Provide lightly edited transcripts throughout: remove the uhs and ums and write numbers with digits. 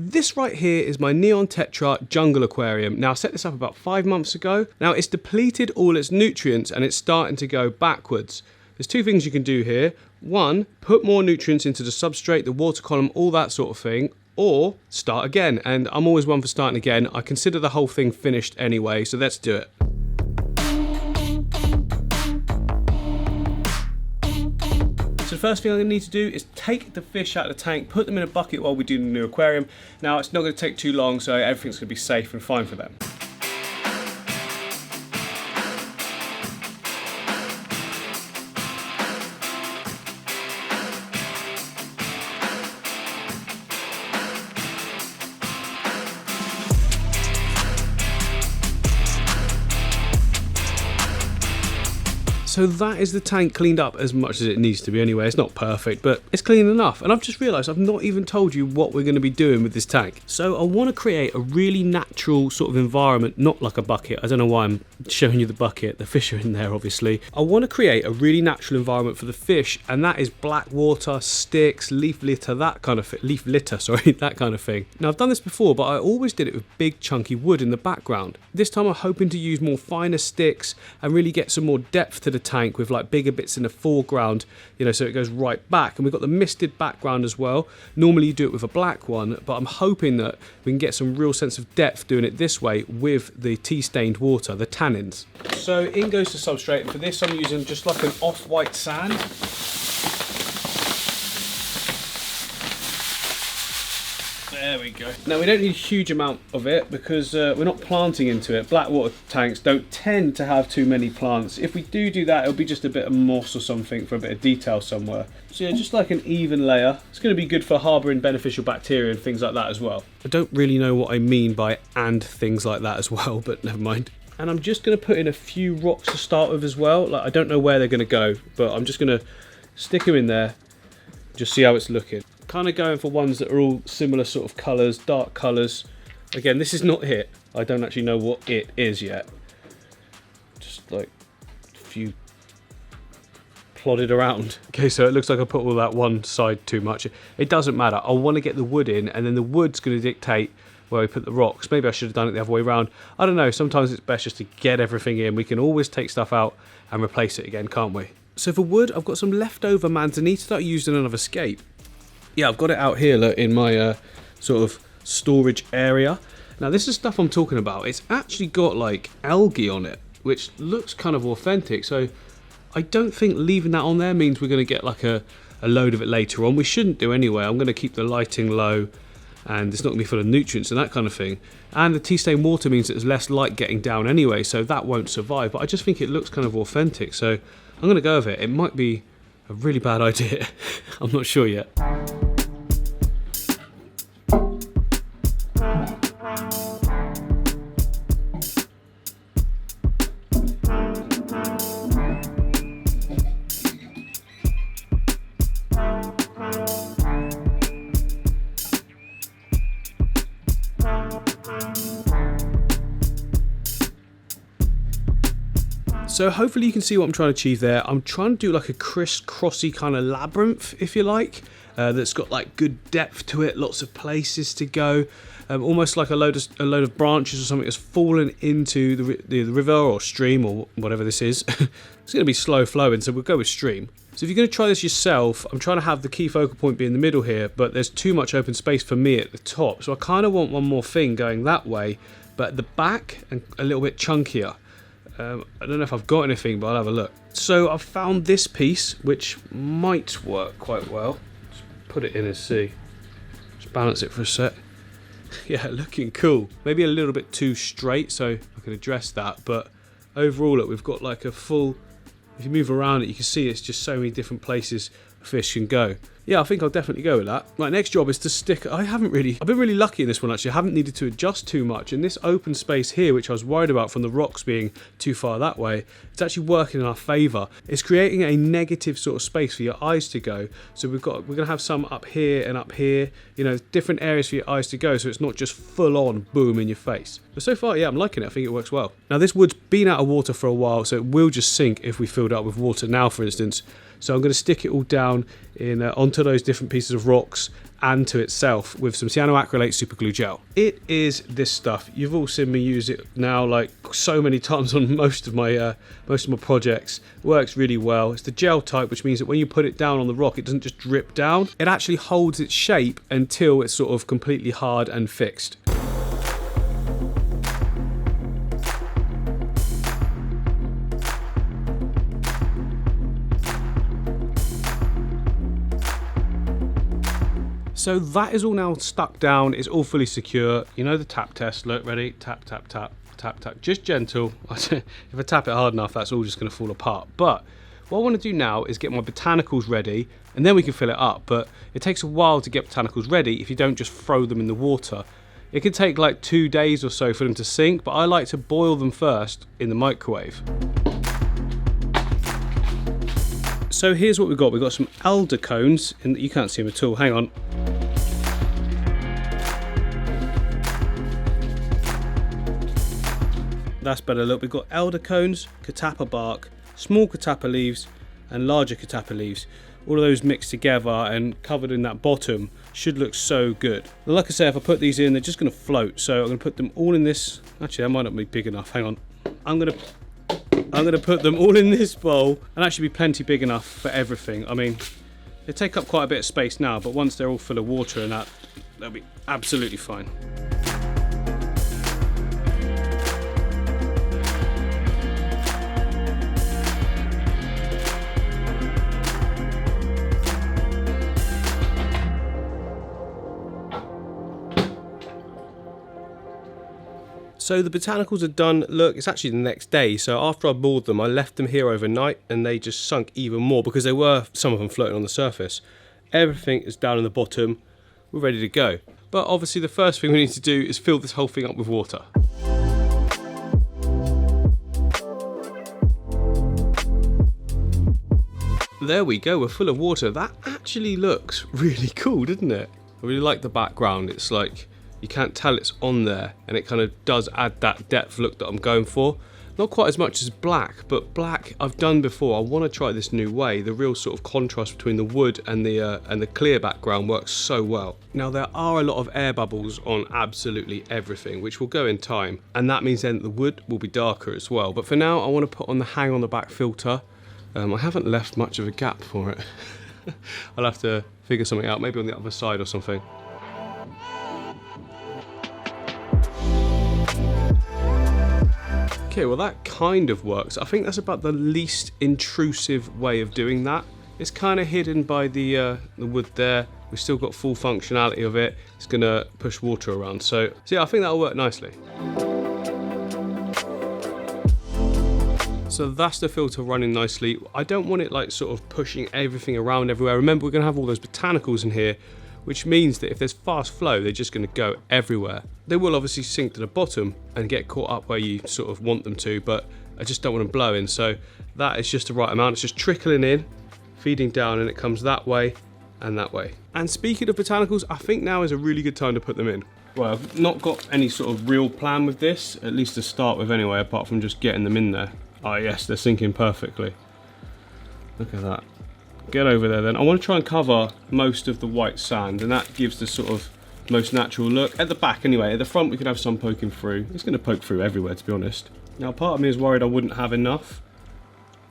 This right here is my neon tetra jungle aquarium. Now I set this up about 5 months ago. Now it's depleted all its nutrients and it's starting to go backwards. There's two things you can do here. One, put more nutrients into the substrate, the water column, all that sort of thing, or start again. And I'm always one for starting again. I consider the whole thing finished anyway, so let's do it. So the first thing I'm going to need to do is take the fish out of the tank, put them in a bucket while we do the new aquarium. Now it's not going to take too long, so everything's going to be safe and fine for them. So that is the tank cleaned up as much as it needs to be anyway. It's not perfect, but it's clean enough. And I've just realised I've not even told you what we're going to be doing with this tank. So I want to create a really natural sort of environment, not like a bucket. I don't know why I'm showing you the bucket. The fish are in there, obviously. I want to create a really natural environment for the fish, and that is Blackwater, sticks, leaf litter, that kind of thing. Leaf litter, sorry, that kind of thing. Now I've done this before, but I always did it with big chunky wood in the background. This time I'm hoping to use more finer sticks and really get some more depth to the tank with like bigger bits in the foreground, you know, so it goes right back. And we've got the misted background as well. Normally you do it with a black one, but I'm hoping that we can get some real sense of depth doing it this way with the tea stained water, the tannins. So in goes the substrate, and for this I'm using just like an off-white sand. There we go. Now we don't need a huge amount of it because we're not planting into it. Blackwater tanks don't tend to have too many plants. If we do that, it'll be just a bit of moss or something for a bit of detail somewhere. So yeah, just like an even layer. It's going to be good for harbouring beneficial bacteria and things like that as well. I don't really know what I mean by "and things like that" as well, but never mind. And I'm just going to put in a few rocks to start with as well. Like, I don't know where they're going to go, but I'm just going to stick them in there, just see how it's looking. Kind of going for ones that are all similar sort of colours, dark colours. Again, this is not it. I don't actually know what it is yet. Just like a few plodded around. Okay, so it looks like I put all that one side too much. It doesn't matter. I want to get the wood in, and then the wood's going to dictate where we put the rocks. Maybe I should have done it the other way around. I don't know. Sometimes it's best just to get everything in. We can always take stuff out and replace it again, can't we? So for wood, I've got some leftover manzanita that I used in another scape. Yeah, I've got it out here, look, in my sort of storage area. Now this is stuff I'm talking about. It's actually got like algae on it, which looks kind of authentic. So I don't think leaving that on there means we're going to get like a load of it later on. We shouldn't do anyway. I'm going to keep the lighting low, and it's not going to be full of nutrients and that kind of thing. And the tea stained water means that there's less light getting down anyway, so that won't survive. But I just think it looks kind of authentic, so I'm going to go with it. It might be a really bad idea. I'm not sure yet. So hopefully you can see what I'm trying to achieve there. I'm trying to do like a criss-crossy kind of labyrinth, if you like, that's got like good depth to it, lots of places to go, almost like a load of branches or something that's fallen into the river or stream or whatever this is. It's going to be slow flowing, so we'll go with stream. So if you're going to try this yourself, I'm trying to have the key focal point be in the middle here, but there's too much open space for me at the top. So I kind of want one more thing going that way, but at the back and a little bit chunkier. I don't know if I've got anything, but I'll have a look. So I've found this piece, which might work quite well. Just put it in and see. Just balance it for a sec. Yeah, looking cool. Maybe a little bit too straight, so I can address that. But overall, look, we've got like a full... If you move around it, you can see it's just so many different places a fish can go. Yeah, I think I'll definitely go with that. Right, next job is to stick... I've been really lucky in this one, actually. I haven't needed to adjust too much. In this open space here, which I was worried about from the rocks being too far that way, it's actually working in our favour. It's creating a negative sort of space for your eyes to go. So we're going to have some up here and up here, you know, different areas for your eyes to go, so it's not just full on boom in your face. But so far, yeah, I'm liking it. I think it works well. Now, this wood's been out of water for a while, so it will just sink if we filled it up with water now, for instance. So I'm going to stick it all down in onto those different pieces of rocks and to itself with some cyanoacrylate super glue gel. It is this stuff. You've all seen me use it now like so many times on most of my projects. It works really well. It's the gel type, which means that when you put it down on the rock, it doesn't just drip down. It actually holds its shape until it's sort of completely hard and fixed. So that is all now stuck down, it's all fully secure. You know the tap test, look, ready? Tap, tap, tap, tap, tap, just gentle. If I tap it hard enough, that's all just gonna fall apart. But what I wanna do now is get my botanicals ready, and then we can fill it up. But it takes a while to get botanicals ready if you don't just throw them in the water. It can take like 2 days or so for them to sink, but I like to boil them first in the microwave. So here's what we've got. We've got some elder cones, and you can't see them at all, hang on. That's better. Look, we've got elder cones, catappa bark, small catappa leaves and larger catappa leaves. All of those mixed together and covered in that bottom should look so good. Like I say, if I put these in, they're just going to float. So I'm going to put them all in this. Actually, that might not be big enough. Hang on. I'm going to put them all in this bowl, and that should be plenty big enough for everything. I mean, they take up quite a bit of space now, but once they're all full of water and that, they'll be absolutely fine. So the botanicals are done. Look, it's actually the next day. So after I boiled them, I left them here overnight and they just sunk even more because there were some of them floating on the surface. Everything is down in the bottom. We're ready to go. But obviously the first thing we need to do is fill this whole thing up with water. There we go, we're full of water. That actually looks really cool, doesn't it? I really like the background. It's like, you can't tell it's on there, and it kind of does add that depth look that I'm going for. Not quite as much as black, but black I've done before. I want to try this new way. The real sort of contrast between the wood and the clear background works so well. Now there are a lot of air bubbles on absolutely everything, which will go in time, and that means then the wood will be darker as well. But for now, I want to put on the hang on the back filter. I haven't left much of a gap for it. I'll have to figure something out, maybe on the other side or something. Okay, well that kind of works. I think that's about the least intrusive way of doing that. It's kind of hidden by the wood there. We've still got full functionality of it. It's gonna push water around. So yeah, I think that'll work nicely. So that's the filter running nicely. I don't want it like sort of pushing everything around everywhere. Remember, we're gonna have all those botanicals in here, which means that if there's fast flow, they're just going to go everywhere. They will obviously sink to the bottom and get caught up where you sort of want them to, but I just don't want them blowing. So that is just the right amount. It's just trickling in, feeding down, and it comes that way and that way. And speaking of botanicals, I think now is a really good time to put them in. Well, I've not got any sort of real plan with this, at least to start with anyway, apart from just getting them in there. Oh yes, they're sinking perfectly. Look at that. Get over there then. I want to try and cover most of the white sand, and that gives the sort of most natural look. At the back anyway, at the front we could have some poking through. It's going to poke through everywhere, to be honest. Now part of me is worried I wouldn't have enough,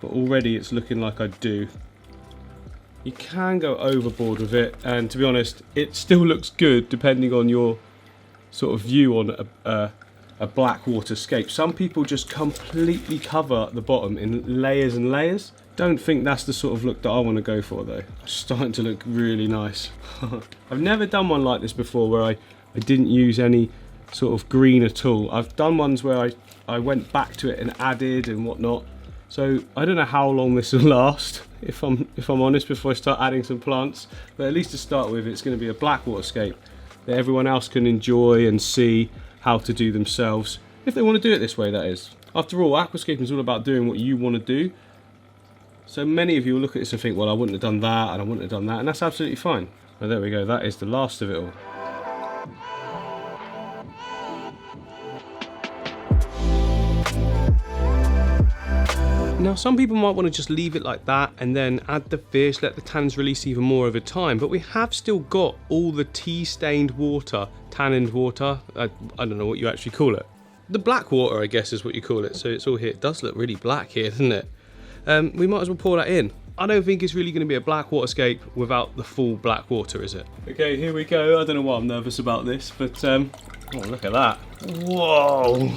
but already it's looking like I do. You can go overboard with it, and to be honest, it still looks good depending on your sort of view on a Blackwater scape. Some people just completely cover the bottom in layers and layers. Don't think that's the sort of look that I want to go for though. It's starting to look really nice. I've never done one like this before where I didn't use any sort of green at all. I've done ones where I went back to it and added and whatnot. So I don't know how long this will last, if I'm honest, before I start adding some plants. But at least to start with, it's going to be a Blackwater scape that everyone else can enjoy and see how to do themselves, if they want to do it this way, that is. After all, aquascaping is all about doing what you want to do. So many of you will look at this and think, well, I wouldn't have done that and I wouldn't have done that, and that's absolutely fine. Well, there we go, that is the last of it all. Now some people might want to just leave it like that and then add the fish, let the tannins release even more over time, but we have still got all the tea-stained water, tannined water, I don't know what you actually call it. The black water, I guess, is what you call it, so it's all here. It does look really black here, doesn't it? We might as well pour that in. I don't think it's really going to be a Blackwaterscape without the full black water, is it? Okay, here we go. I don't know why I'm nervous about this, but oh, look at that. Whoa!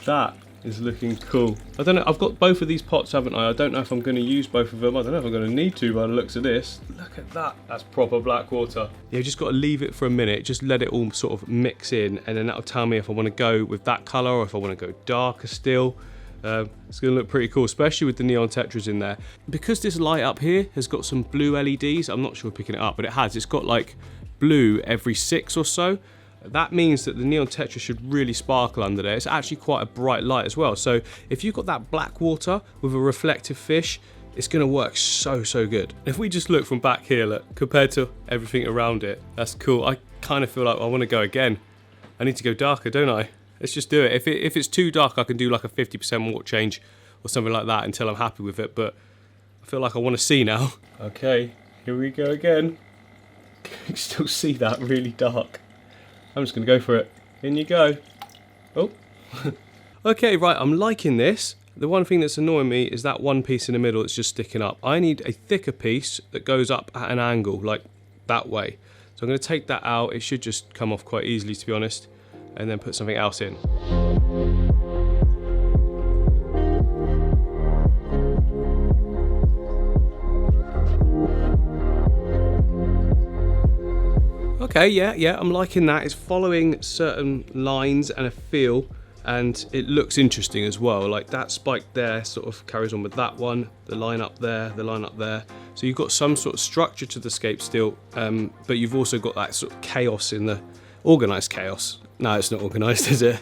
That is looking cool. I don't know, I've got both of these pots, haven't I? I don't know if I'm going to use both of them. I don't know if I'm going to need to by the looks of this. Look at that. That's proper black water. Yeah, just got to leave it for a minute, just let it all sort of mix in, and then that'll tell me if I want to go with that colour or if I want to go darker still. It's going to look pretty cool, especially with the neon tetras in there. Because this light up here has got some blue LEDs, I'm not sure picking it up, but it has. It's got like blue every 6 or so. That means that the neon tetra should really sparkle under there. It's actually quite a bright light as well. So if you've got that black water with a reflective fish, it's going to work so good. If we just look from back here, look, compared to everything around it, that's cool. I kind of feel like I want to go again. I need to go darker, don't I? Let's just do it. If it's too dark, I can do like a 50% water change or something like that until I'm happy with it. But I feel like I want to see now. Okay, here we go again. You can still see that really dark. I'm just going to go for it. In you go. Oh. Okay, right, I'm liking this. The one thing that's annoying me is that one piece in the middle that's just sticking up. I need a thicker piece that goes up at an angle, like that way. So I'm going to take that out. It should just come off quite easily, to be honest. And then put something else in. Okay, yeah, I'm liking that. It's following certain lines and a feel, and it looks interesting as well. Like that spike there sort of carries on with that one, the line up there, the line up there. So you've got some sort of structure to the scape still, but you've also got that sort of chaos in the, organised chaos. No, it's not organised, is it?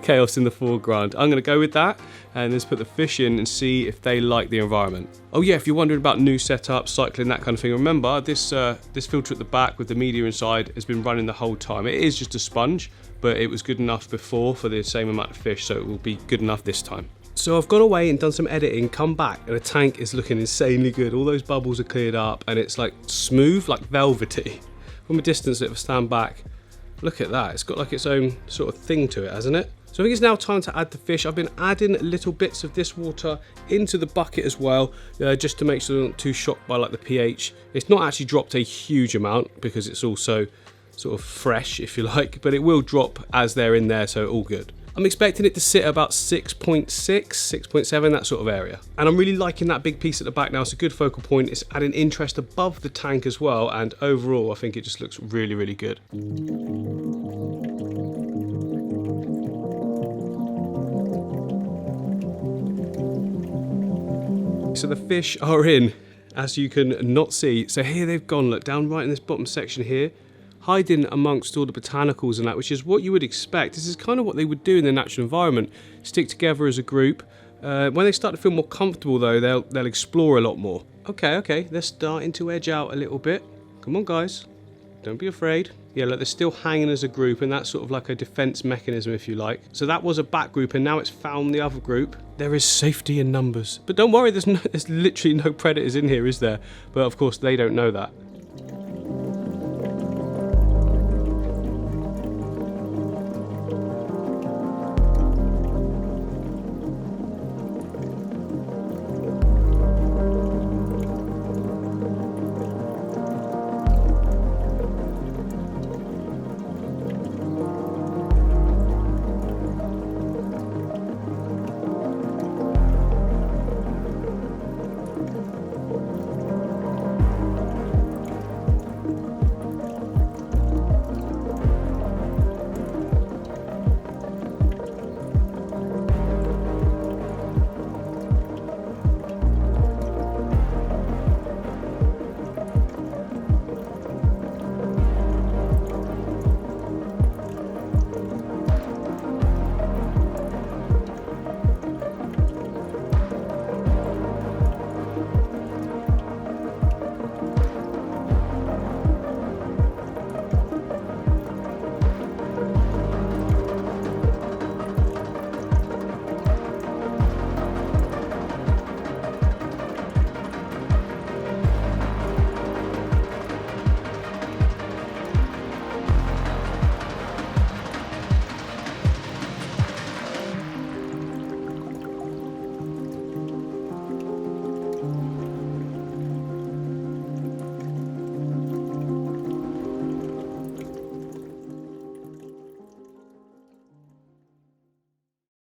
Chaos in the foreground. I'm going to go with that, and let's put the fish in and see if they like the environment. Oh yeah, if you're wondering about new setups, cycling, that kind of thing, remember this this filter at the back with the media inside has been running the whole time. It is just a sponge, but it was good enough before for the same amount of fish, so it will be good enough this time. So I've gone away and done some editing, come back, and the tank is looking insanely good. All those bubbles are cleared up, and it's like smooth, like velvety. From a distance, if I stand back, look at that. It's got like its own sort of thing to it, hasn't it? So I think it's now time to add the fish. I've been adding little bits of this water into the bucket as well, just to make sure they're not too shocked by like the pH. It's not actually dropped a huge amount because it's also sort of fresh, if you like, but it will drop as they're in there, so all good. I'm expecting it to sit about 6.6, 6.7, that sort of area. And I'm really liking that big piece at the back now. It's a good focal point. It's adding interest above the tank as well. And overall, I think it just looks really good. So the fish are in, as you can not see. So here they've gone, look, down right in this bottom section here, hiding amongst all the botanicals and that, which is what you would expect. This is kind of what they would do in the natural environment, stick together as a group. When they start to feel more comfortable though, they'll explore a lot more. Okay, they're starting to edge out a little bit. Come on guys, don't be afraid. Yeah, look, they're still hanging as a group, and that's sort of like a defense mechanism, if you like. So that was a back group, and now it's found the other group. There is safety in numbers. But don't worry, there's literally no predators in here, is there? But of course, they don't know that.